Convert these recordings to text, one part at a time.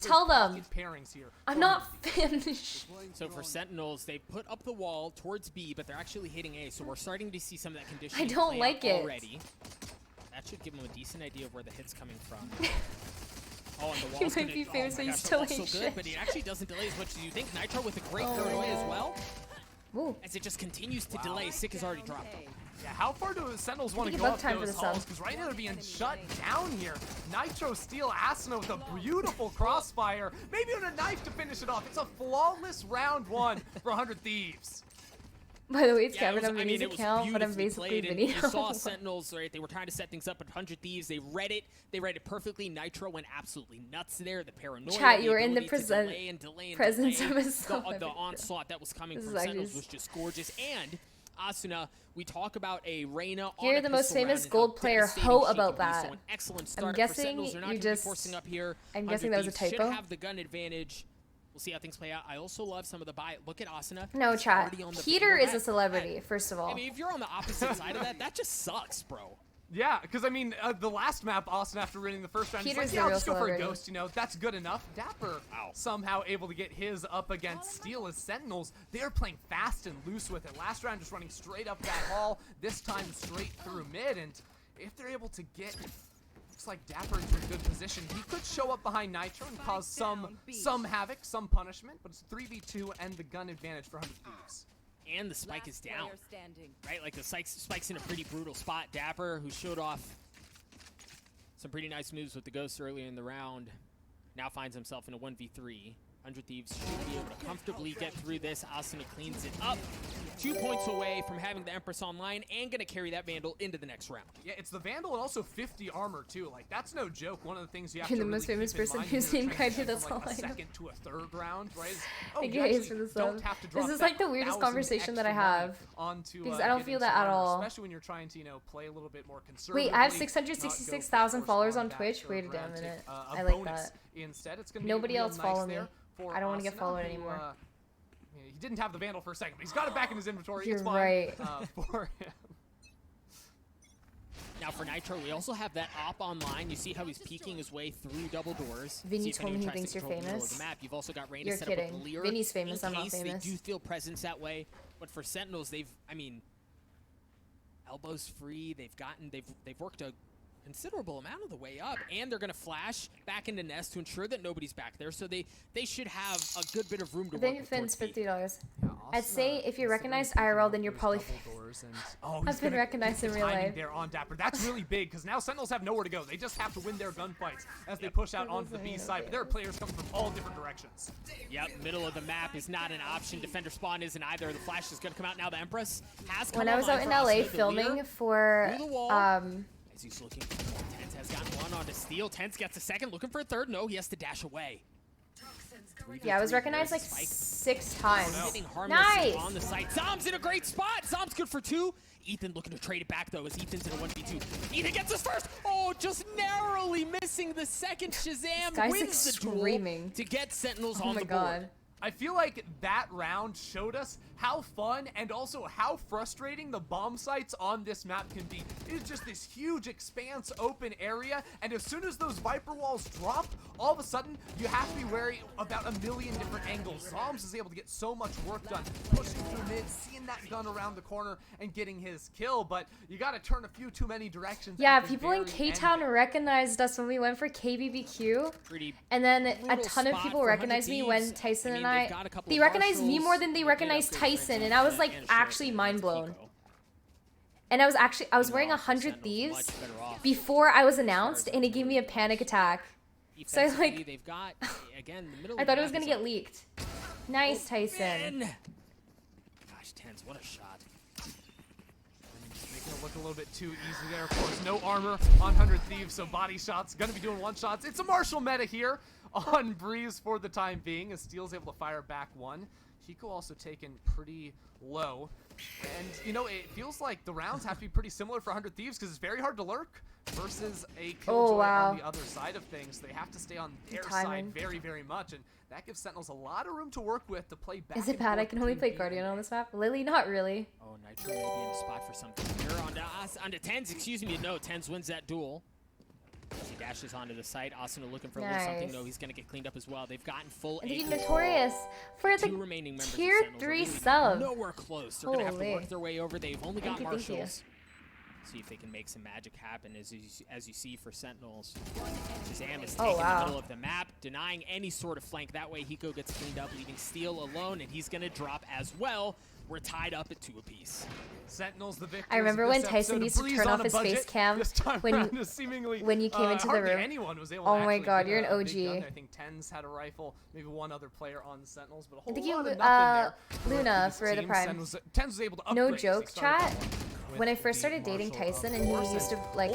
Tell them. Pairings here. I'm not finished. So for Sentinels, they put up the wall towards B, but they're actually hitting A. So we're starting to see some of that conditioning. I don't like it already. That should give them a decent idea of where the hit's coming from. Oh, and the He wall's might be famous for his so delay good, but it actually doesn't delay as much as you think. Nitro with a great third away as well. Ooh. As it just continues to delay. Sick has already dropped. Yeah, how far do Sentinels want to go up those halls? Because right now they're being shut down here. Nitro steal asuna with a beautiful crossfire. Maybe with a knife to finish it off. It's a flawless round one for 100 Thieves. By the way, it's Yeah, Kevin on Vinny's account, but I'm basically Vinny. You saw Sentinels, right? They were trying to set things up at 100 Thieves. They read it. They read it perfectly. Nitro went absolutely nuts there. The paranoia. Chat, you were in the presence of a song. The onslaught that was coming from Sentinels was just gorgeous. And asuna, we talk about a Reyna. You're the most famous gold player. Ho about that. So an excellent start. I'm guessing Sentinels are not you just forcing up here. I'm guessing that was a typo. Should have the gun advantage. We'll see how things play out. I also love some of the buy. Look at asuna. No, chat. Kyedae is a celebrity, first of all. I mean, if you're on the opposite side of that, that just sucks, bro. Yeah, because I mean, the last map, Austin, after winning the first round, he's like, yeah, I'll just go for a ghost, you know, that's good enough. Dapr somehow able to get his up against Steel as Sentinels. They're playing fast and loose with it. Last round just running straight up that hall, this time straight through mid, and if they're able to get, looks like Dapr into a good position, he could show up behind Nitro and cause some havoc, some punishment, but it's 3v2 and the gun advantage for 100 Thieves. And the spike is down, right? Like the spike's in a pretty brutal spot. Dapr, who showed off some pretty nice moves with the ghosts earlier in the round, now finds himself in a 1v3. 100 Thieves should be able to comfortably get through this. Asuna cleans it up. 2 points away from having the Empress online and gonna carry that Vandal into the next round. Yeah, it's the Vandal and also 50 armor too. Like, that's no joke. One of the things you have You're to the most famous person who's named Kyedae, that's all I know. Second to a third round, right? Oh, you guys for the sub. This is like the weirdest conversation that I have. Because I don't feel that at all. Especially when you're trying to, you know, play a little bit more conservatively. Wait, I have 666,000 followers on Twitch? Wait a damn minute. I like that. Instead, it's gonna Nobody else follow me. I don't want to Asuna, get followed anymore. He didn't have the Vandal for a second, but he's got it back in his inventory. You're it's fine, right. For him. Now for Nitro, we also have that op online. You see how he's peeking his way through double doors. Vinny told me he thinks you're famous. The map. You've also got Reyna You're set kidding. Up with Lear. Vinny's famous, I'm not famous. They do feel presence that way, but for Sentinels, I mean, elbows free. They've worked a considerable amount of the way up, and they're going to flash back into nest to ensure that nobody's back there, so they should have a good bit of room to work with. I think Finn's $50. I'd say if you're recognized IRL, then you're probably I've been recognized in real life. There on Dapr. That's really big, because now Sentinels have nowhere to go. They just have to win their gunfights as they push out onto the B side, but there are players coming from all different directions. Yep, middle of the map is not an option. Defender spawn isn't either. The flash is going to come out now. The Empress has come When I was out in LA filming for as he's looking for more. TENZ has gotten one onto Steel. TENZ gets a second, looking for a third. No, he has to dash away. Yeah, I was recognized like 6 times. Nice! On the site. Zombs in a great spot. Zombs good for 2. Ethan looking to trade it back though as Ethan's in a 1v2. Ethan gets his first. Oh, just narrowly missing the second. Shahzam wins the duel to get Sentinels on the board. I feel like that round showed us how fun and also how frustrating the bomb sites on this map can be. It is just this huge expanse open area, and as soon as those Viper walls drop, all of a sudden you have to be wary about a million different angles. Zombs is able to get so much work done, pushing through mid, seeing that gun around the corner and getting his kill, but you got to turn a few too many directions. Yeah, people in K-Town recognized us when we went for KBBQ, and then a ton of people recognized me when Tyson and they recognized me more than they recognized Tyson, and I was like actually mind blown. And I was wearing 100 Thieves before I was announced, and it gave me a panic attack. So I was like, I thought it was gonna get leaked. Nice, Tyson. Gosh, TENZ, what a shot. Making it look a little bit too easy there. Of course, no armor on 100 Thieves, so body shots. Gonna be doing one shots. It's a Marshall meta here on Breeze for the time being, as Steel's able to fire back one. Hiko also taken pretty low. And, you know, it feels like the rounds have to be pretty similar for 100 Thieves because it's very hard to lurk versus a Killjoy on the other side of things. They have to stay on their side very, very much, and that gives Sentinels a lot of room to work with to play back. Is it bad I can only play Guardian on this map? Lily, not really. Oh, Nitro may be in the spot for something here. Onto TENZ, excuse me. No, TENZ wins that duel. He dashes onto the site. Asuna looking for a little something. No, he's going to get cleaned up as well. They've gotten full He's notorious for the tier 3 sub. Nowhere close. They're going to have to work their way over. They've only got marshals. See if they can make some magic happen as you see for Sentinels. Shahzam is taking the middle of the map, denying any sort of flank. That way Hiko gets cleaned up, leaving Steel alone, and he's going to drop as well. We're tied up at 2 apiece. Sentinels the victors. I remember when Tyson used to turn off his face cam when you came into the room. Anyone was able oh to my god, you're an OG. I think TENZ had a rifle, maybe one other player on the Sentinels, but a whole I think lot you, of nothing there. Luna for the Prime. TENZ was able to upgrade. No joke, chat. When I first started dating Tyson and he used to like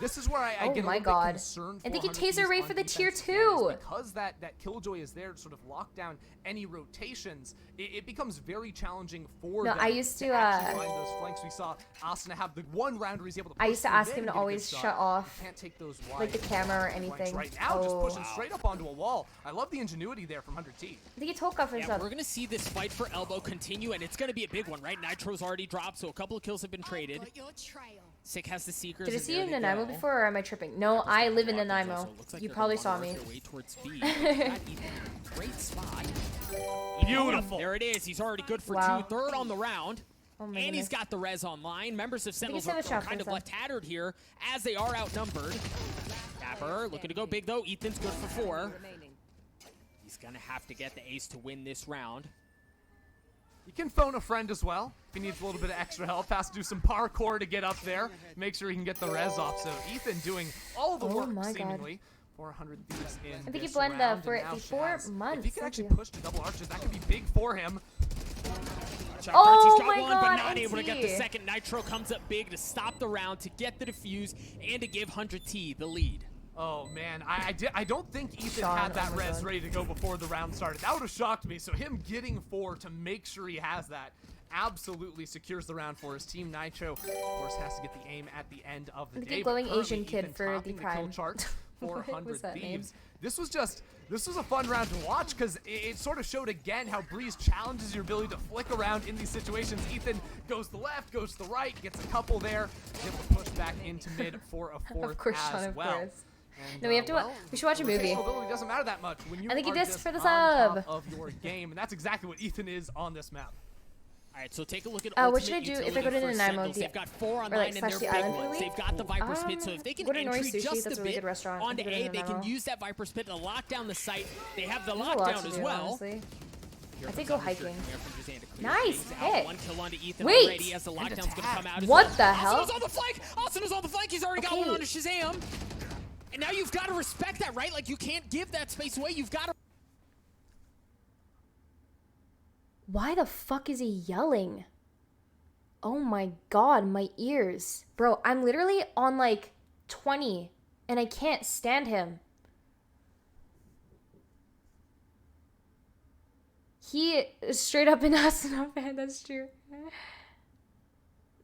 this is where I get a little bit concerned. I think he taser right for the tier 2. Because that Killjoy is there to sort of lock down any rotations, it becomes very challenging for them I used to actually find those flanks. We saw Asuna have the one round where he's able to push I used to ask him to always shut off can't take those wide like the camera or anything. Right now, just pushing straight up onto a wall. I love the ingenuity there from 100T. I think he took off his we're going to see this fight for Elbow continue, and it's going to be a big one, right? Nitro's already dropped, so a couple of kills have been traded. Sick has the Seekers. Did I see you in Nanaimo before, or am I tripping? No, I live in Nanaimo. You probably saw me. Great spot. Beautiful. There it is. He's already good for 2. Third on the round. And he's got the res online. Members of Sentinels are kind of left tattered here as they are outnumbered. dapr looking to go big, though. Ethan's good for 4. He's going to have to get the ace to win this round. You can phone a friend as well if he needs a little bit of extra help. Has to do some parkour to get up there. Make sure he can get the res off. So Ethan doing all the work seemingly. 400 thieves in I think he blended for it before months. If he can actually push to double arches, that could be big for him. Oh my god, but not able to get the second. Nitro comes up big to stop the round, to get the defuse, and to give 100T the lead. Oh man, I don't think Ethan had that res ready to go before the round started. That would have shocked me. So him getting 4 to make sure he has that absolutely secures the round for his team. Nitro, of course, has to get the aim at the end of the day. The glowing Asian kid for the Prime. Kill chart, 400 thieves. This was a fun round to watch because it sort of showed again how Breeze challenges your ability to flick around in these situations. Ethan goes to the left, goes to the right, gets a couple there, able to push back into mid for a 4th as well. And, no, we have to. We should watch a movie. It doesn't matter that much when you I think are he did just for the on sub top of your game, and that's exactly what Ethan is on this map. All right, so take a look at what should I do if I go to Nanaimo? They've got 4 online and they're big ones. They've got the Viper Spit, so if they can entry just a bit onto A, they can use that Viper Spit to lock down the site. They have the lockdown as well. Honestly. I think go hiking. Nice hit. 1 kill onto Ethan Wait. already as the lockdown's going to come out. What the hell? Asuna's on the flank. Asuna's on the flank. He's already got one onto Shahzam. And now you've got to respect that, right? Like, you can't give that space away. You've got to... Why the fuck is he yelling? Oh my god, my ears. Bro, I'm literally on like 20 and I can't stand him. He is straight up an Asuna fan, that's true.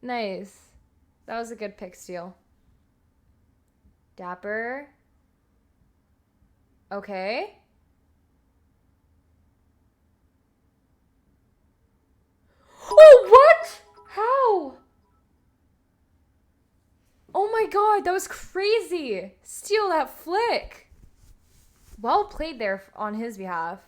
Nice. That was a good pick, Steal. dapr. Okay. Oh, what? How? Oh my god, that was crazy. Steal that flick. Well played there on his behalf.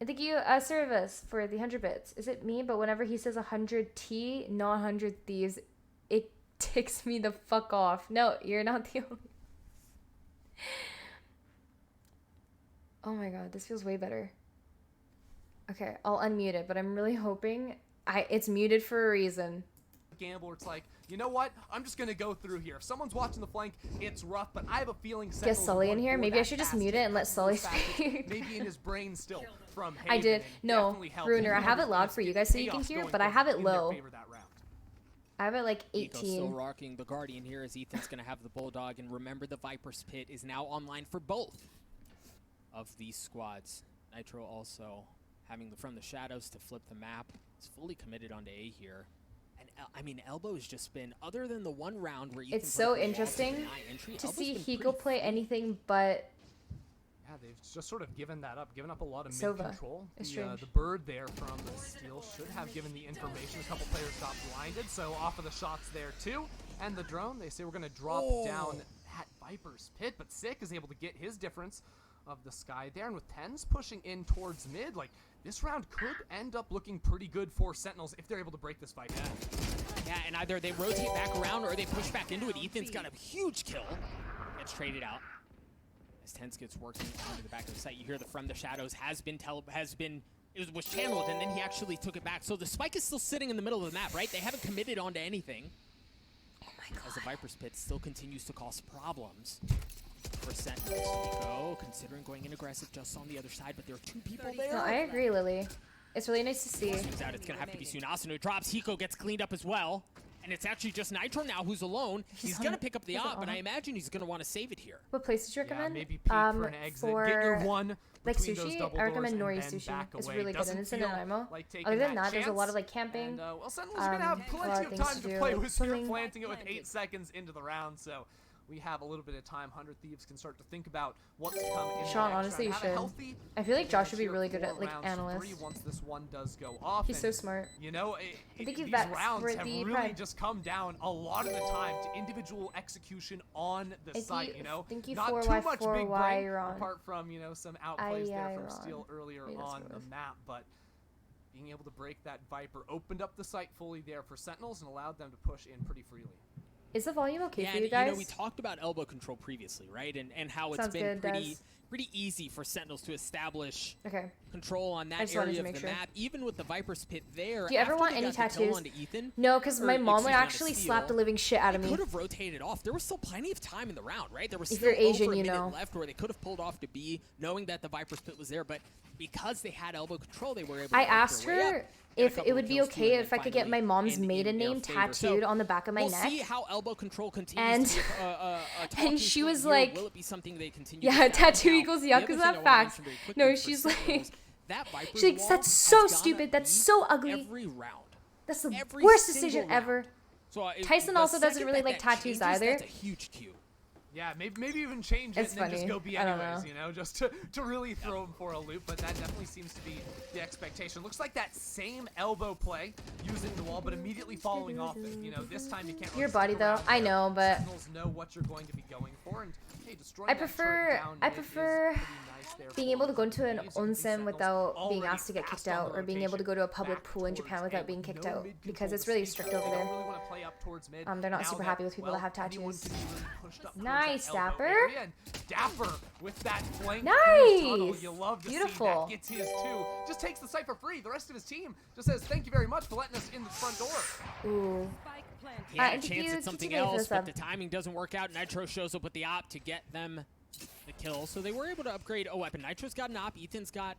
I think you service for the 100 bits. Is it me? But whenever he says 100T, not 100 thieves, it ticks me the fuck off. No, you're not the only. Oh my god, this feels way better. Okay, I'll unmute it, but I'm really hoping it's muted for a reason. Gamble, it's like, you know what? I'm just gonna go through here. If someone's watching the flank, it's rough, but I have a feeling. Get Sully in here. Maybe I should just mute it and let Sully speak. Maybe in his brain still from. I did. No, Ruiner. I have it loud for you guys so you can hear, but I have it low. I have it like 18. Still rocking the Guardian here as Ethan's gonna have the Bulldog, and remember the Viper's Pit is now online for both of these squads. Nitro also having from the shadows to flip the map. It's fully committed onto A here. And I mean, Elbow has just been, other than the one round where Ethan it's so interesting to see Hiko play anything but. Yeah, they've just sort of given that up, given up a lot of Sova. mid-control. The bird there from the steal should have given the information. A couple players got blinded, so off of the shots there too. And the drone, they say we're going to drop down at Viper's pit, but Sick is able to get his difference of the sky there. And with TENZ pushing in towards mid, like, this round could end up looking pretty good for Sentinels if they're able to break this fight. Yeah, and either they rotate back around or they push back into it. Ethan's got a huge kill. Gets traded out. As TENZ gets working onto the back of the site, you hear the From the Shadows was channeled, and then he actually took it back. So the spike is still sitting in the middle of the map, right? They haven't committed onto anything. Oh my God. As the Viper's Pit still continues to cause problems for Sentinels. Hiko considering going in aggressive just on the other side, but there are two people there. No, I agree, Lily. It's really nice to see. Turns out it's going to have to be soon. Asuna drops. Hiko gets cleaned up as well. And it's actually just Nitro now who's alone. He's going to pick up the op, but I imagine he's going to want to save it here. What place did you recommend? Yeah, maybe peek for an exit. Get your one like sushi. I recommend nori sushi. It's really good and it's in Nanaimo. Like other than that, there's a lot of like camping. And, well, Sentinels are going to have plenty of time to play with Spear planting it with 8 seconds into the round, so we have a little bit of time. 100 Thieves can start to think about what's to come in Sean, honestly, you should. I feel like Josh would be really good at like analyst. Once this one does go off, he's so smart. You know, I think these rounds have really just come down a lot of the time to individual execution on the site. You know, not too much big brain, apart from some outplays there from Steel earlier on the map, but being able to break that Viper opened up the site fully there for Sentinels and allowed them to push in pretty freely. Is the volume okay for you and, guys? we talked about elbow control previously, right? And how it's been pretty easy for Sentinels to establish control on that area of the map, even with the Viper's Pit there. Do you ever want any tattoos? No, because my mom would actually slap the living shit out of me. Could have rotated off. There was still plenty of time in the round, right? There was if still you're Asian, over a you minute know. left where they could have pulled off to B, knowing that the Viper's Pit was there, but because they had elbow control, they were able to I asked her if it would be okay if I could get my mom's maiden name tattooed on the back of my neck. We'll see how elbow control continues to be and she was like, will it be something they continue tattoo equals Yakuza facts. No, she's like, that's so stupid. That's so ugly. Every round. That's the worst decision ever. So, Tyson also doesn't really like tattoos either. That's a huge cue. Yeah, maybe even change it and then just go be anyways, just to really throw him for a loop, but that definitely seems to be the expectation. Looks like that same elbow play using the wall, but immediately following off it. This time you can't your body though, I know, but Sentinels know what you're going to be going for, and hey, destroying I prefer being able to go into an onsen without being asked to get kicked out, or being able to go to a public pool in Japan without being kicked out, because it's really strict over there. They're not super happy with people that have tattoos. Nice, Dapr. Dapr with that flank. Nice. You love to beautiful. See that. Gets his too. Just takes the site for free. The rest of his team just says thank you very much for letting us in the front door. Ooh. He had a chance at something else, but the timing doesn't work out. Nitro shows up with the op to get them the kill, so they were able to upgrade a weapon. Nitro's got an op, Ethan's got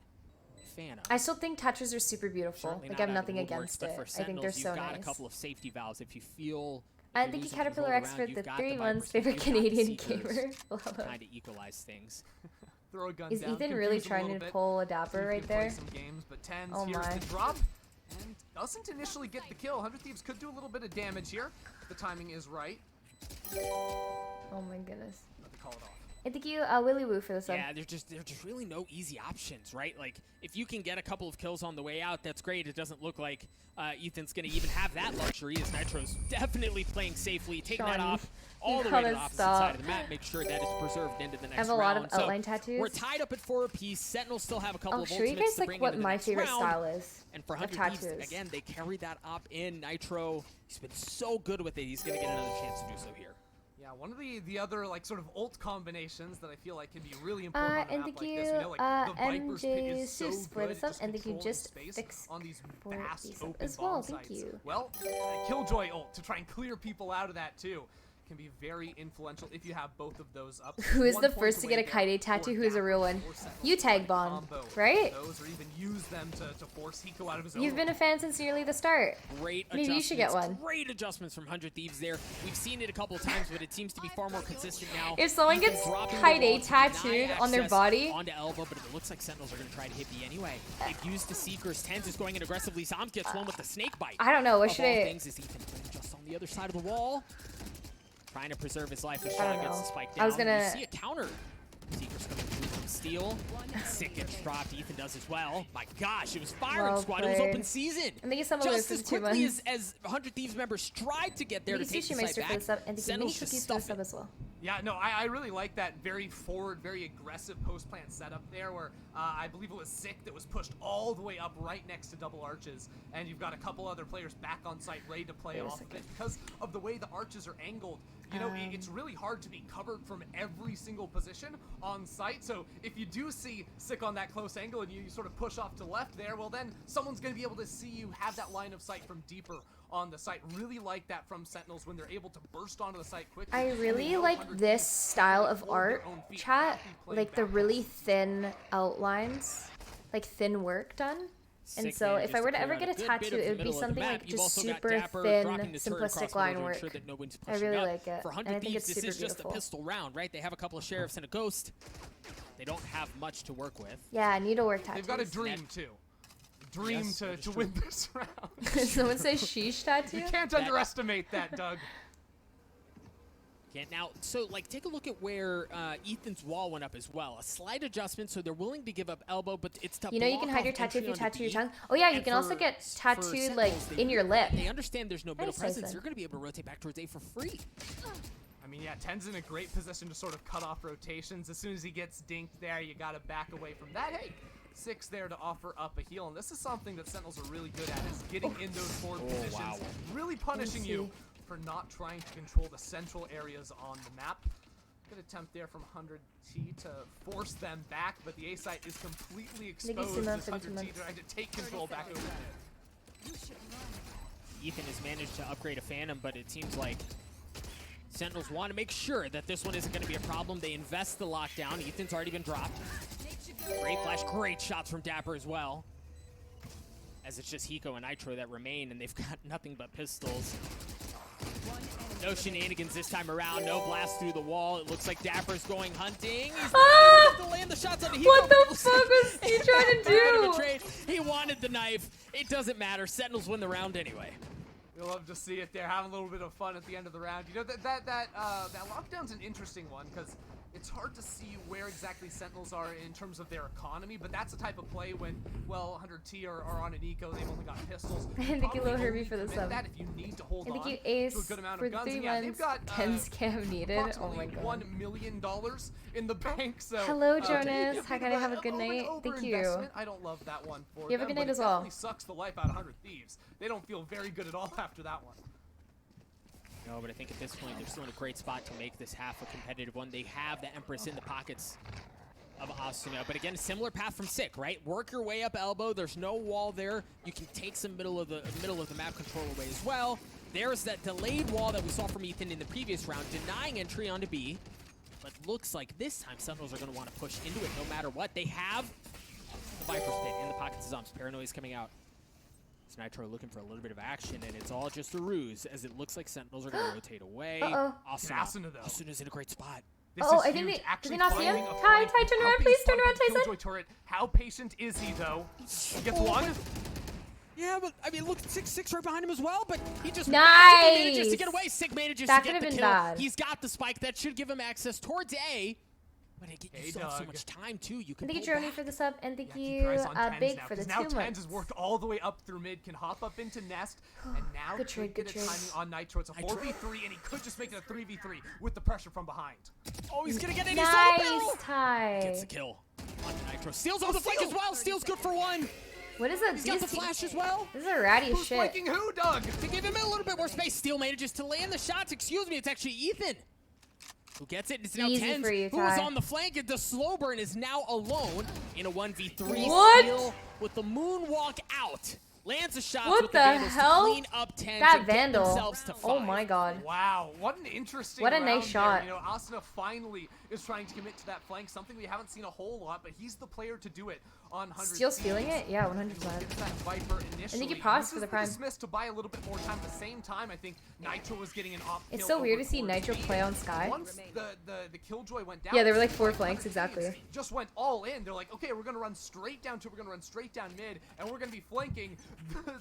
Phantom. I still think tattoos are super beautiful. Like, I have nothing against it. I think they're so nice. You've got a couple of safety valves if you feel. And thank you, Caterpillar Expert, the 3 months favorite Canadian gamer. Trying to equalize things. Throw a gun Is down, Ethan really trying to pull a Dapr right there? Some games, but TENZ oh here's my. the drop. And doesn't initially get the kill. 100 Thieves could do a little bit of damage here. The timing is right. Oh my goodness. Let me call it off. And thank you, Willy Woo, for the sub. Yeah, there's just really no easy options, right? Like, if you can get a couple of kills on the way out, that's great. It doesn't look like Ethan's going to even have that luxury, as Nitro's definitely playing safely, taking that off all the way to the opposite side of the map, make sure that it's preserved into the next round. I have a lot of outline tattoos. We're tied up at 4 apiece. Sentinels still have a couple of ultimates to bring into the next round. I'll show you guys what my favorite style is. And for 100 Thieves, again, they carry that op in. Nitro, he's been so good with it. He's going to get another chance to do so here. Yeah, one of the other like sort of ult combinations that I feel like can be really important on a and map thank like you, this. The Viper's Pit MJ is so Seuss for good the at sub, and thank you just fixed on these for vast the sub open as well. bomb Thank sites. you. Well, Killjoy ult to try and clear people out of that too can be very influential if you have both of those up. Who is the first to get a Kyedae tattoo? Who is a real one? You tag bomb, right? Those or even use them to force Hiko out of his own. You've been a fan since nearly the start. Great Maybe you should get one. Great adjustments from 100 Thieves there. We've seen it a couple of times, but it seems to be far more consistent now. If someone gets Kyedae tattooed on their body, onto elbow, but it looks like Sentinels are going to try to hit B anyway. They've used the Seekers. TENZ is going in aggressively. Zombs gets one with the snake bite. I don't know. What should I? Things is Ethan just on the other side of the wall, trying to preserve his life as Shaw gets the spike down. I was gonna see a counter. Seekers coming through from from Steel. Sick gets dropped. Ethan does as well. My gosh, it was firing Well squad. It was played. open season. I think it's some Just for as 2 quickly months. as 100 Thieves members tried to get there to take the Sushi site Meister for the back, sub, and the mini Sentinels just cookies for the stuff sub it. as well. Yeah, no, I really like that very forward, very aggressive post-plant setup there where I believe it was Sick that was pushed all the way up right next to double arches, and you've got a couple other players back on site ready to play off of it because of the way the arches are angled. You know, it's really hard to be covered from every single position on site, so if you do see Sick on that close angle and you sort of push off to left there, well then someone's going to be able to see you have that line of sight from deeper on the site. Really like that from Sentinels when they're able to burst onto the site quickly. I really like this style of art, chat, like the really thin outlines, like thin work done. And Sick so manages if I were to clear ever out get a a good bit tattoo, of the it would be middle of the something map. like You've just also got super dapr thin, dropping the turret across simplistic the line middle to work. ensure that no one's I pushing really up. like it, For and 100 I think Thieves, it's this super is just beautiful. a pistol round, right? They have a couple of sheriffs and a ghost. They don't have much to work with. Yeah, needlework tattoos. They've got a dream too. Dream Yes, that is to true. win this round. Someone say sheesh tattoo? You can't underestimate that, Doug. Can't now. So, like, take a look at where Ethan's wall went up as well. A slight adjustment, so they're willing to give up elbow, but it's to You know you can block hide your off tattoo if you entry onto tattoo your B. tongue. Oh yeah, you And can also for- get for tattooed like Sentinels, in your lip. They understand there's no middle Nice, presence. Tyson. They're going to be able to rotate back towards A for free. I mean, yeah, TENZ in a great position to sort of cut off rotations. As soon as he gets dinked there, you got to back away from that. Hey, Six there to offer up a heal, and this is something that Sentinels are really good at, is getting in those forward positions, wow. really punishing you for not trying to control the central areas on the map. Good attempt there from 100T to force them back, but the A site is completely exposed as 100T trying to take control back over there. Ethan has managed to upgrade a Phantom, but it seems like Sentinels want to make sure that this one isn't going to be a problem. They invest the lockdown. Ethan's already been dropped. Great flash, great shots from dapr as well. As it's just Hiko and Nitro that remain, and they've got nothing but pistols. No shenanigans this time around. No blast through the wall. It looks like dappr's going hunting. He's not able to land the shots on Hiko. What the fuck was he trying to do? Trade. He wanted the knife. It doesn't matter. Sentinels win the round anyway. You'll love to see it there, having a little bit of fun at the end of the round. You know, that lockdown's an interesting one, because it's hard to see where exactly Sentinels are in terms of their economy, but that's the type of play when, well, 100T are on an eco, they've only got pistols. I think you will Herbie for the commit sub. that if you need to hold I think on you to a ace good amount for of guns. 3 And yeah, they've months. got 10 scam needed. Oh my god. $1 million in the bank. So Hello, to Jonas. get How rid can of I have a good an night? Thank you. overinvestment, I don't love that one for You have a them, good night but as it well. definitely sucks the life out of 100 Thieves. They don't feel very good at all after that one. No, but I think at this point they're still in a great spot to make this half a competitive one. They have the Empress in the pockets of Asuna, but again, similar path from Sick, right? Work your way up elbow. There's no wall there. You can take some middle of the map control away as well. There's that delayed wall that we saw from Ethan in the previous round, denying entry onto B. But looks like this time Sentinels are going to want to push into it no matter what. They have the Viper's Pit in the pockets of Zombs. Paranoia's coming out. It's Nitro looking for a little bit of action, and it's all just a ruse, as it looks like Sentinels are going to rotate away. Asuna, though. Asuna's in a great spot. This Oh, is I think huge. they Actually did they not see him? finding a Ty, flank, turn around, helping please turn spot around, the Tyson. Killjoy turret. How patient is he, though? He gets one. Yeah, but I mean, look, 6-6 right behind him as well, but he just Nice. manages to get away. Sick manages That to get could've the been kill. bad. He's got the spike. That should give him access towards A. But again, you Hey, still have so Doug. much time, too. You can Thank you, pull Joni, back. for the sub, and thank Keep you, your eyes on TENZ Big, now, for the 'cause now 2 TENZ months. has worked all the way up through mid, can hop up into Nest, and now Good trade, could good get a trade. timing on Nitro. It's a 4v3, and he could just make it a 3v3 with the pressure from behind. Oh, he's going to get it. He saw the barrel. Nice, Ty. Gets the kill on Nitro. Steals over the flank as well. Steals good for one. What is that? He's got the flash as well. This is a ratty Who's shit. flanking who, Doug? To give him a little bit more space, Steel manages to land the shots. Excuse me, it's actually Ethan who gets it. It's now Easy TENZ, for you, who was Ty. on the flank. The slow burn is now alone in a 1v3. What? Steel with the moonwalk out. Lands the shots What with the Vandals hell? to clean up TENZ That and get Vandal. themselves to 5. Oh my god. Wow, what an interesting What a round nice there. shot. You know, Asuna finally is trying to commit to that flank, something we haven't seen a whole lot, but he's the player to do it on 100. Steel's feeling it? Yeah, 100%. Gets that Viper initially. think he paused for Uses the prime. dismiss to buy a little bit more time. At the same time, I think Nitro was getting an off. It's so weird to see Nitro play on Sky. Once the Killjoy went down. Yeah, there were like 4 flanks, exactly. Just went all in. They're like, okay, we're gonna run straight down to, we're gonna run straight down mid, and we're gonna be flanking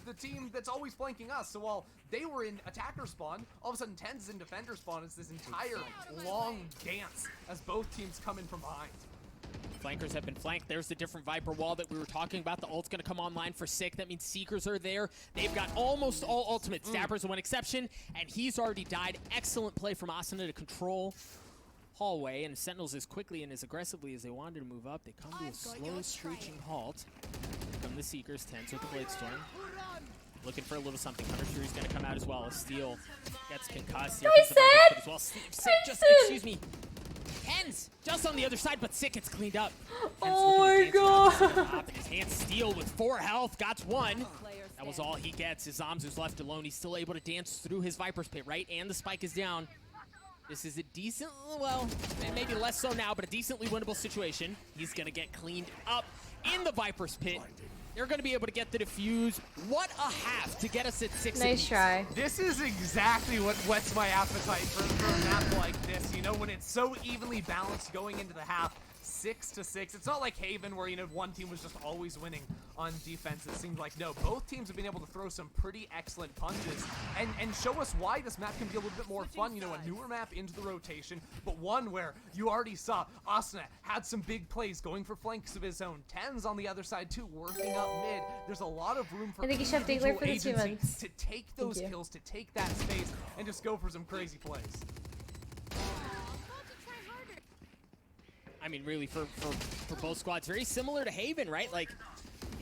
the team that's always flanking us. So while they were in attacker spawn, all of a sudden TENZ is in defender spawn. It's this entire long dance as both teams come in from behind. Flankers have been flanked. There's the different Viper wall that we were talking about. The ult's going to come online for Sick. That means Seekers are there. They've got almost all ultimates. Dapper's the one exception, and he's already died. Excellent play from Asuna to control hallway, and Sentinels as quickly and as aggressively as they wanted to move up. They come to a slow, screeching halt. Here come the Seekers, TENZ with the Blade Storm. Looking for a little something. Hunter Fury's going to come out as well. Steel gets concussed. Here comes the Viper as well. Sick just, excuse me. TENZ just on the other side, but Sick gets cleaned up. Oh my god. His hand Steel with 4 health, got 1. That was all he gets. His zombs is left alone. He's still able to dance through his Viper's Pit, right? And the spike is down. This is a decent, well, maybe less so now, but a decently winnable situation. He's going to get cleaned up in the Viper's Pit. They're going to be able to get the defuse. What a half to get us at 6 Nice apiece. try. This is exactly what whets my appetite for a map like this. You know, when it's so evenly balanced going into the half, 6-6. It's not like Haven where, you know, one team was just always winning on defense. It seems like, no, both teams have been able to throw some pretty excellent punches and show us why this map can be a little bit more fun. You know, a newer map into the rotation, but one where you already saw Asuna had some big plays going for flanks of his own. TENZ on the other side too, working up mid. There's a lot of room for I think you should have Diggler for the 2 months. to take those kills, to take that space, and just go for some crazy plays. I mean, really, for both squads, very similar to Haven, right? Like,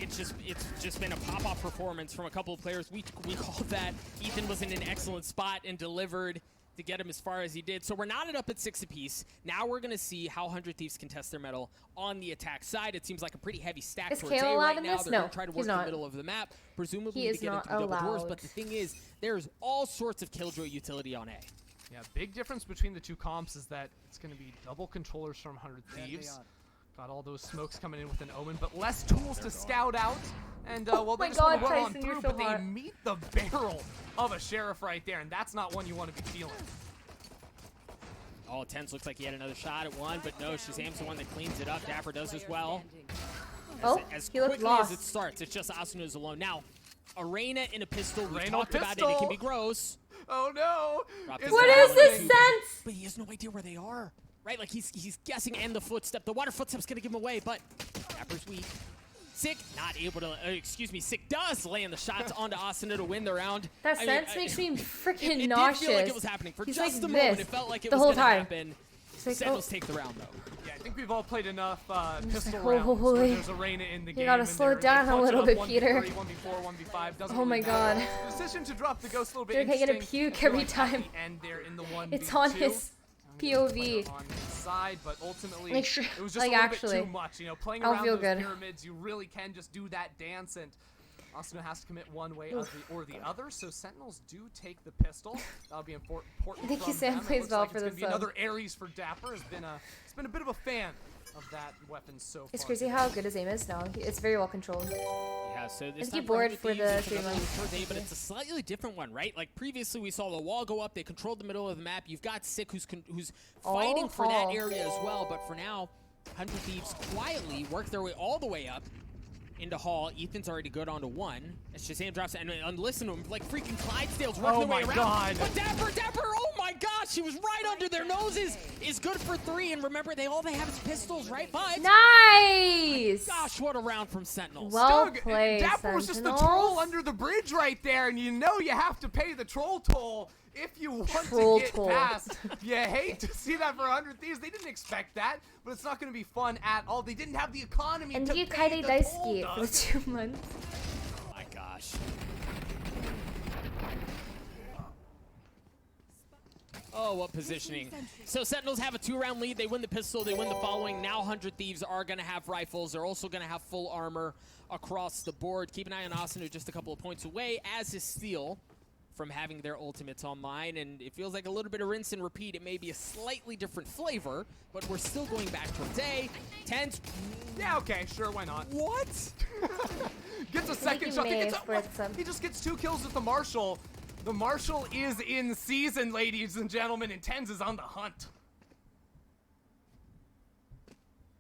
it's just been a pop-off performance from a couple of players. We called that. Ethan was in an excellent spot and delivered to get him as far as he did. So we're knotted up at 6 apiece. Now we're going to see how 100 Thieves can test their mettle on the attack side. It seems like a pretty heavy stack Is towards A Kale allowed right in now. this? They're No, going to try to work he's the not. middle of the map, presumably He to is get not into the double doors. allowed. But the thing is, there's all sorts of Killjoy utility on A. Yeah, big difference between the two comps is that it's going to be double controllers from 100 Thieves. Got all those smokes coming in with an Omen, but less tools to scout out. And, well, they my just want God, to run on Tyson, you're through, so but they hot. meet the barrel of a Sheriff right there, and that's not one you want to be feeling. Oh, TENZ looks like he had another shot at one, but no, Shazam's the one that cleans it up. Dapr does as well. Oh, As he looked quickly lost. as it starts, it's just Asuna's alone. Now, Arena in a pistol, we Arena talked about it, it can be gross. Oh no! What is this sense? But he has no idea where they are, right? Like, he's guessing and the footstep. The water footstep's gonna give him away, but Dapr's weak. Sick, not able to, excuse me, Sick does land the shots onto Asuna to win the round. That I sense mean, makes me freaking it nauseous. did feel like it was happening. For He's just like a moment, this it felt like it the was whole gonna time. happen. He's like, Sentinels take the round, though. Yeah, I think we've all played enough pistol like, rounds holy. where there's Arena in the game. You gotta and slow they're down a clutching little up bit, 1v3, Peter. 1v4, 1v5, doesn't Oh my really matter. god. The decision to drop the ghost a little bit Dude, I get a interesting. puke I feel every like time. At the end there in the 1v2. It's on his POV. On his side, but ultimately Like, it was just like, a little actually, bit too much. You know, playing I'll around feel those good. pyramids, you really can just do that dance, and Asuna has to commit one way or the other. So Sentinels do take the pistol. That'll be important. I think from Sam them. It plays looks well like for it's this gonna be another Ares for Dapr. It's been a bit of a fan of that weapon so far. It's crazy how good his aim is now. It's very well controlled. Yeah, so this Is he time bored for 100 the Thieves, 3 it's another months? towards A, but it's a slightly different one, right? Like previously, we saw the wall go up. They controlled the middle of the map. You've got Sick, who's fighting for that area as well. But for now, 100 Thieves quietly work their way all the way up into Hall. Ethan's already good onto 1. As Shazam drops it, and listen to him, like freaking Clydesdale's working their way around. God. But Dapr, oh my gosh, she was right under their noses. Is good for 3, and remember, all they have is pistols, right? But Nice! gosh, what a round from Sentinels. Well Doug, played, Dapr was just the Sentinels. troll under the bridge right there, and you know you have to pay the troll toll if you want Troll to get toll. past. You hate to see that for 100 Thieves. They didn't expect that, but it's not going to be fun at all. They didn't have the economy And to you pay Kyedae the toll, Daisuke for Doug. the 2 months. Oh my gosh. Oh, what positioning. So Sentinels have a 2-round lead. They win the pistol. They win the following. Now 100 Thieves are going to have rifles. They're also going to have full armor across the board. Keep an eye on Asuna, just a couple of points away, as is Steel from having their ultimates online. And it feels like a little bit of rinse and repeat. It may be a slightly different flavor, but we're still going back towards A. TENZ. Yeah, okay, sure, why not? What? Gets a he second shot. may Gets for some. he just gets 2 kills with the Marshal. The Marshal is in season, ladies and gentlemen, and TENZ is on the hunt.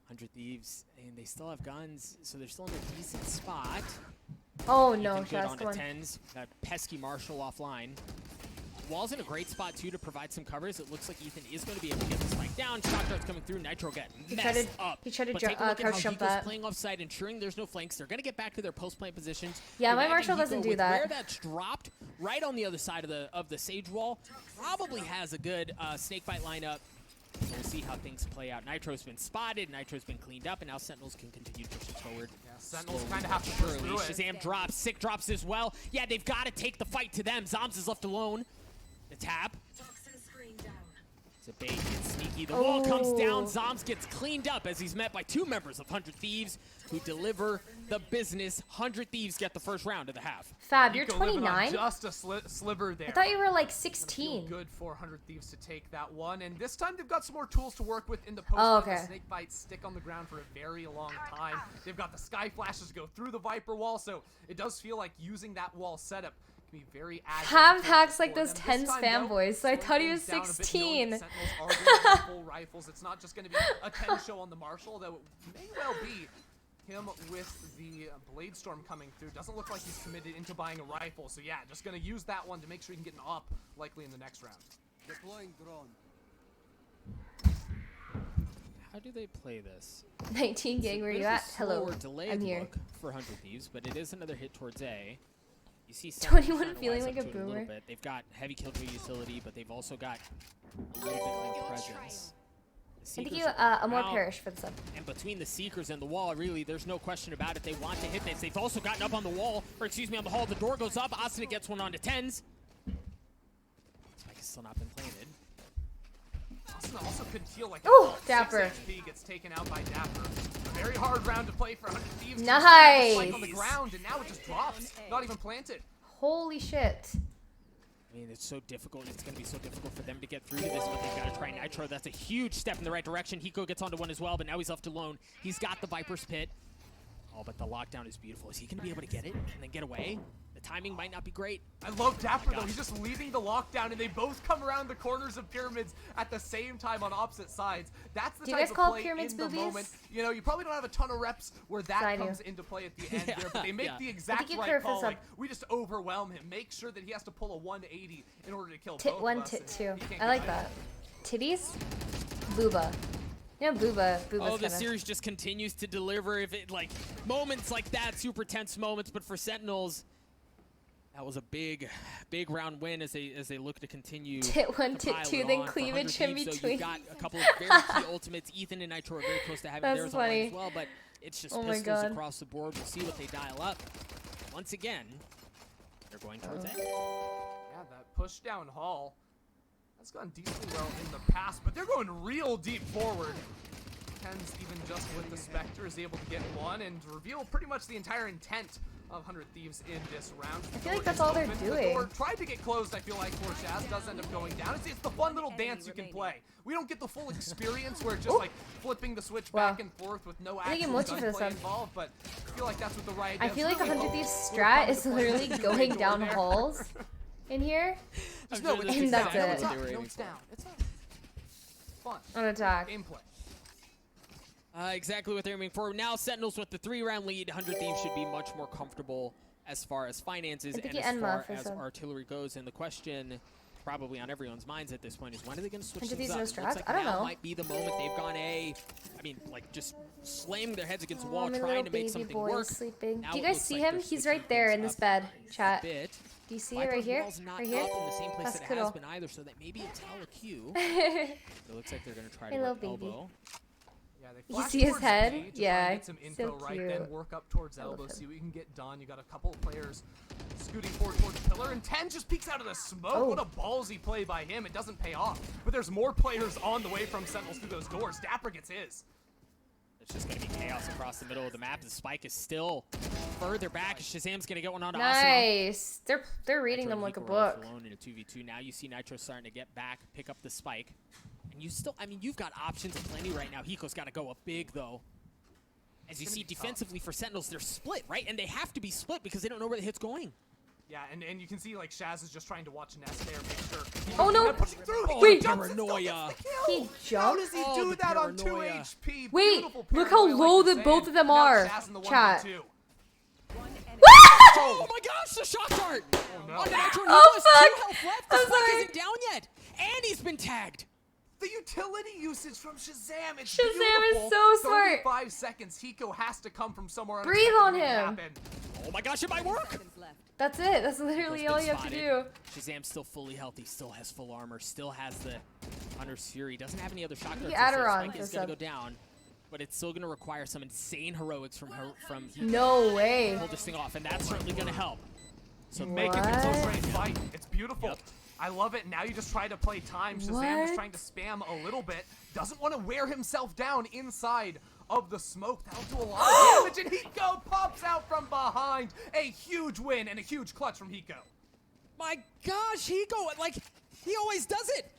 100 Thieves, and they still have guns, so they're still in a decent spot. Oh no, Ethan good Shaz, onto come on. TENZ. That pesky Marshal offline. Wall's in a great spot, too, to provide some covers. It looks like Ethan is going to be able to get the spike down. Shot darts coming through. Nitro get messed up. He tried to take a look at how crouch jump Hiko's that. playing offside, ensuring there's no flanks. They're going to get back to their post-plant positions. Yeah, my Imagine Marshall doesn't Hiko do with that. Where that's dropped, right on the other side of the Sage wall, probably has a good snakebite lineup. So we'll see how things play out. Nitro's been spotted, Nitro's been cleaned up, and now Sentinels can continue pushing forward. Yeah, Sentinels kind of have to push through it. Shahzam drops, Sick drops as well. Yeah, they've got to take the fight to them. Zombs is left alone. The tap. It's a bait, it's sneaky. The wall comes down. Zombs gets cleaned up as he's met by 2 members of 100 Thieves who deliver the business. 100 Thieves get the first round of the half. Fab, you're Hiko living on 29? Just a sliver there. I thought you were like 16. Good for 100 Thieves to take that one, and this time they've got some more tools to work with in the post. Okay. The snake bites stick on the ground for a very long time. They've got the sky flashes to go through the Viper wall, so it does feel like using that wall setup can be very Ham hacks like those TENZ fanboys, so I thought he was 16. Full rifles. It's not just going to be a 10 show on the Marshall, though it may well be him with the Blade Storm coming through. Doesn't look like he's committed into buying a rifle, so yeah, just going to use that one to make sure he can get an up, likely in the next round. Deploying drone. How do they play this? 19 gang, where you at? Hello, delayed I'm here. Look for 100 Thieves, but it is another hit towards A. You see 21 feeling like a boomer. little bit. They've got heavy killjoy utility, but they've also got a little bit more presence. I think you more perish for the sub. And between the Seekers and the wall, really, there's no question about it. They want to hit this. They've also gotten up on the wall, or excuse me, on the hall. The door goes up. Asuna gets one onto TENZ. Spike has still not been planted. Asuna also could feel like dapr. 6 HP gets taken out by dapr. A very hard round to play for 100 Thieves. Nice. Spike on the ground, and now it just drops. Not even planted. Holy shit. I mean, it's so difficult. It's going to be so difficult for them to get through to this, but they've got to try Nitro. That's a huge step in the right direction. Hiko gets onto one as well, but now he's left alone. He's got the Viper's Pit. Oh, but the lockdown is beautiful. Is he going to be able to get it and then get away? The timing might not be great. I love dapr, though. He's just leaving the lockdown, and they both come around the corners of pyramids at the same time on opposite sides. That's the type of play in the moment. You know, you probably don't have a ton of reps where that comes into play at the end there, but they make the exact right call. Like, we just overwhelm him. Make sure that he has to pull a 180 in order to kill both of us. One, tit two. I like that. Titties? Booba. Yeah, Booba's oh, the series just continues to deliver. If it, like, moments like that, super tense moments, but for Sentinels, that was a big round win as they look to continue. Tit one, tit two, then cleavage in between. So you've got a couple of very key ultimates. Ethan and Nitro are very close to having theirs on as well, but it's just pistols across the board. We'll see what they dial up. Once again, they're going towards it. Yeah, that push down hall has gone decently well in the past, but they're going real deep forward. TENZ, even just with the Spectre, is able to get one and reveal pretty much the entire intent of 100 Thieves in this round. I feel like that's all they're doing. The door tried to get closed, I feel like, for Shaz. Does end up going down. It's the fun little dance you can play. We don't get the full experience where it's just like flipping the switch back and forth with no actual gunplay involved, but I feel like that's what the Riot I feel like 100 Thieves strat is literally going down halls in here. And that's it. It's down. It's fun. On attack. Gameplay. Exactly what they're aiming for. Now Sentinels with the 3-round lead. 100 Thieves should be much more comfortable as far as finances and as far as artillery goes. And the question probably on everyone's minds at this point is when are they going to switch things up? It looks like I don't know. Might be the moment they've gone just slamming their heads against the wall, trying to make something work. Sleeping. Do you guys see him? He's right there in this bed. Chat. Do you see it right here? Right here? In the same place that it has been either, so that maybe it's Q. It looks like they're going to try to work elbow. Yeah, you see his head? Yeah, get some info right, then work up towards elbow, see what you can get done. You got a couple of players scooting forward towards pillar, and TENZ just peeks out of the smoke. What a ballsy play by him. It doesn't pay off, but there's more players on the way from Sentinels through those doors. dapr gets his. It's just going to be chaos across the middle of the map. The spike is still further back. Shahzam's going to get one on Nice. They're reading them like a book. Alone in a 2v2. Now you see Nitro starting to get back, pick up the spike. And you still, I mean, you've got options plenty right now. Hiko's got to go up big, though. As you see defensively for Sentinels, they're split, right? And they have to be split because they don't know where the hit's going. Yeah, and you can see, like, Shaz is just trying to watch Nest there, make sure. Oh, no. Wait. Paranoia. He jumped? How does he do that on 2 HP? Wait, look how low both of them are. Chat. Oh my gosh, the shock dart! Oh, no. On Nitro, Oh, he fuck. has 2 health left. The I'm spike sorry. isn't down yet, and he's been tagged. The utility usage from Shahzam, it's Shahzam is beautiful. so smart. 35 seconds, hiko has to come from somewhere. Breathe on unexpected him. to happen. Oh my gosh, it might work. Seconds left. That's it. That's literally all you have to do. Shahzam's still fully healthy, still has full armor, still has the Hunter's Fury, doesn't have any other shock darts. Aderon Spike is for gonna sub. go down, but it's still gonna require some insane heroics from Hiko No way. to pull this thing off, and that's certainly gonna help. So make it What? a close-range fight. It's beautiful. Yep. I love it. Now you just try to play time. Shahzam is trying to spam a little bit. Doesn't want to wear himself down inside of the smoke. That'll do a lot of damage, and Hiko pops out from behind. A huge win and a huge clutch from Hiko. My gosh, Hiko, like, he always does it.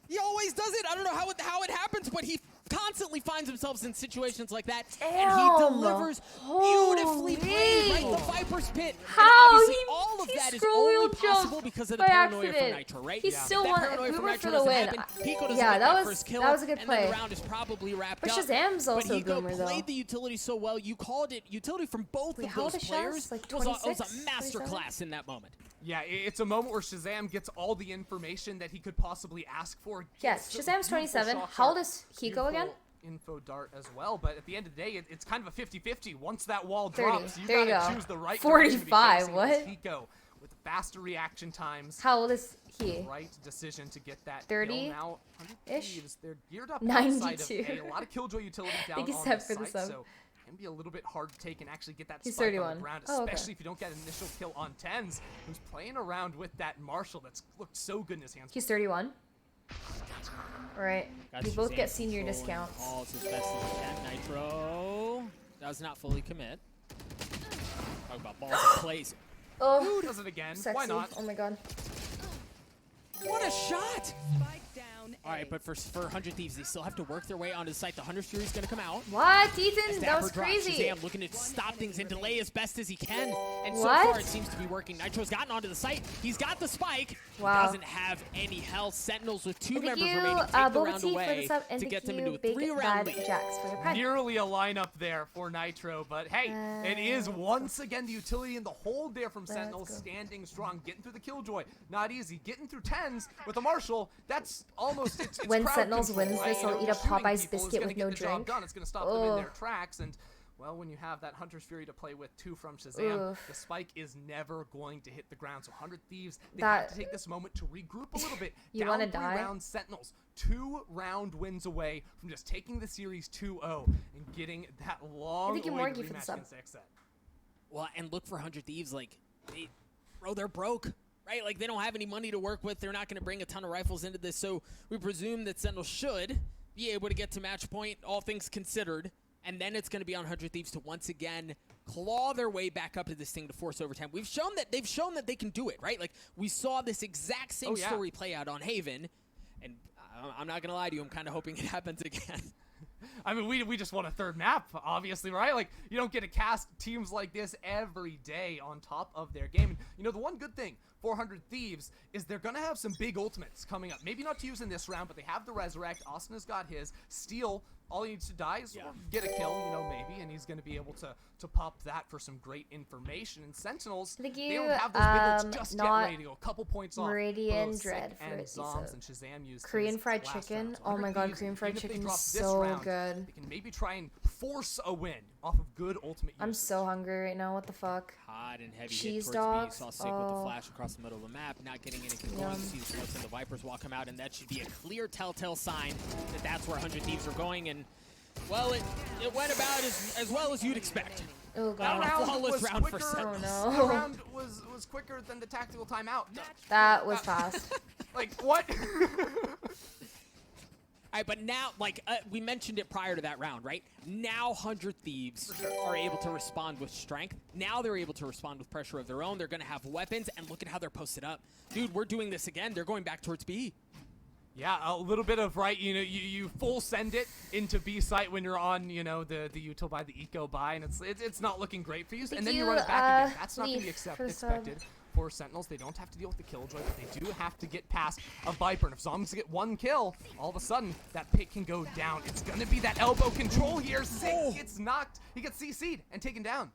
He always does it. I don't know how it happens, but he constantly finds himself in situations like that, and he Damn. delivers beautifully played, right? Holy. The Viper's Pit. How? And obviously, He- all of he that is scroll only wheel possible jumped because of the by paranoia accident. from Nitro, right? He If still that won. paranoia We from were Nitro for the doesn't win. happen, Hiko doesn't Yeah, get that was- first kill, that was a good and play. then the round is probably wrapped But up. Shahzam's also but a boomer, Hiko though. played the utility so well. You called it utility from both Wait, of how old those is Shaz? players. Like It was a 26, masterclass in that moment. Yeah, it's a moment where Shahzam gets all the information that he could possibly ask for. Yes, Gets Shazam's beautiful 27. shock How old dart, is Hiko beautiful again? Info dart as well, but at the end of the day, it's kind of a 50-50. Once that wall 30. drops, you There you gotta go. choose the right 45, direction to be facing what? Hiko with faster reaction times. How old is he? Right decision to get that 30 kill. Now, 100 ish? Thieves, they're geared up 92. outside of A lot of Killjoy utility down think he's on set the for the site, sub. so it can be a little bit hard to take and actually get that He's spike on 31. the ground, Oh, okay. especially if you don't get an initial kill on TENZ, who's playing around with that Marshall that's looked so good in his hands. He's 31. Alright. Got We both Shahzam get senior controlling discounts. Calls as best as he can. Nitro does not fully commit. Talk about balls in place. Oh, Who does it again? sexy. Why not? Oh my god. What a shot! Spike down. All right, but for 100 Thieves, they still have to work their way onto the site. The Hunter's Fury is going to come out. What? Ethan? That Dapper was drops. crazy. Shahzam looking to stop things and delay as best as he can. And so What? far, it seems to be working. Nitro's gotten onto the site. He's got the spike. Wow. He doesn't have any health. Sentinels with 2 Thank members you, remaining take the Boba round Tea for away the sub, and to thank get them you, into a Big 3-round Bad lead. Jacks for the prime. Nearly a lineup there for Nitro, but hey, it is once again the utility and the hold there from Let's Sentinels go. standing strong, getting through the Killjoy. Not easy. Getting through TENZ with a Marshall, that's almost it's When crowd Sentinels control, wins right? this, You I'll know, eat a shooting Popeye's people is biscuit gonna with get no the job drink. done. It's going to stop them in Ugh. their tracks, and well, when you have that Hunter's Fury to play with 2 from Shahzam, Oof. the spike is never going to hit the ground. So 100 Thieves, they That- have to take this moment to regroup a little bit. You Down wanna 3 die? rounds, Sentinels 2-round wins away from just taking the series 2-0 and getting that long you, Morgie, for the rematch sub. against XZ. Well, and look for 100 Thieves, like, they're broke, right? Like, they don't have any money to work with. They're not going to bring a ton of rifles into this, so we presume that Sentinel should be able to get to match point, all things considered, and then it's going to be on 100 Thieves to once again claw their way back up to this thing to force overtime. They've shown that they can do it, right? Like, we saw this exact same story play out on Haven, and I'm not going to lie to you, I'm kind of hoping it happens again. I mean, we just won a 3rd map, obviously, right? Like, you don't get to cast teams like this every day on top of their game. And, you know, the one good thing, 400 Thieves, is they're going to have some big ultimates coming up. Maybe not to use in this round, but they have the Resurrect. Asuna's got his. Steel, all he needs to die is get a kill, you know, maybe, and he's going to be able to pop that for some great information. And Sentinels, Thank they you, don't have those big ults just yet not ready to go. A couple points off. Meridian Both Dread Sick for and it, Zombs, so. and Shahzam used Korean his fried last chicken. round. So Oh my 100 god, Thieves, Korean fried even if they chicken drop is this so round, good. they can maybe try and force a win off of good ultimate I'm usage. so hungry right now. What the fuck? Hot and heavy Cheese hit towards dogs. B. You saw Sig with the Oh. flash across the middle of the map, not getting any control. Yum. You see the smokes and the Vipers will come out, and that should be a clear telltale sign that that's where 100 Thieves are going. And, well, it went about as well as you'd expect. Oh That god. round flawless was round for quicker. Sentinels. Oh, no. The round was quicker than the tactical timeout. That was fast. Like, what? All right, but now, like, we mentioned it prior to that round, right? Now 100 Thieves are able to respond with strength. Now they're able to respond with pressure of their own. They're going to have weapons, and look at how they're posted up. Dude, we're doing this again. They're going back towards B. Yeah, a little bit of, right, you know, you full send it into B site when you're on, you know, the util by the eco buy, and it's not looking great for you. And then you run it back again. That's not going to be Leaf for the sub. expected for Sentinels. They don't have to deal with the Killjoy, but they do have to get past a Viper. And if Zombies get 1 kill, all of a sudden, that pick can go down. It's going to be that elbow control here. Sig gets knocked. He gets CC'd and taken down.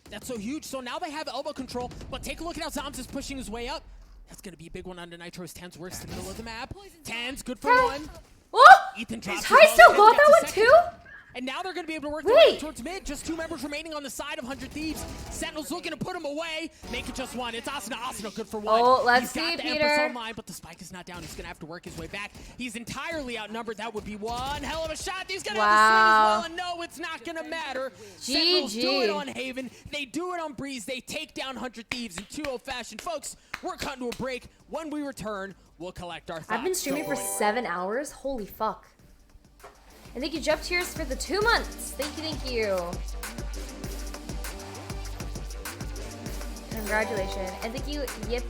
That's so huge. So now they have elbow control, but take a look at how zombs is pushing his way up. That's going to be a big one under Nitro's. TENZ works in the middle of the map. TENZ, good for one. Oh! Ethan drops Ty still got that one too? And now they're going to be able to work their way towards mid. Just 2 members remaining on the side of 100 Thieves. Sentinel's looking to put him away. Make it just one. It's Asuna. Asuna good for one. Oh, let's He's got see, the Peter. Empress online, but the spike is not down. He's going to have to work his way back. He's entirely outnumbered. That would be one hell of a shot. He's going to have to swing as well, and no, it's not going to matter. Sentinels do it on Haven. They do it on Breeze. They take down 100 Thieves in 2-0 fashion. Folks, we're cutting to a break. When we return, we'll collect our thoughts. I've been streaming for 7 hours. Holy fuck. And thank you, Jeff Tears, for the 2 months. Thank you. Congratulations. And thank you, Yip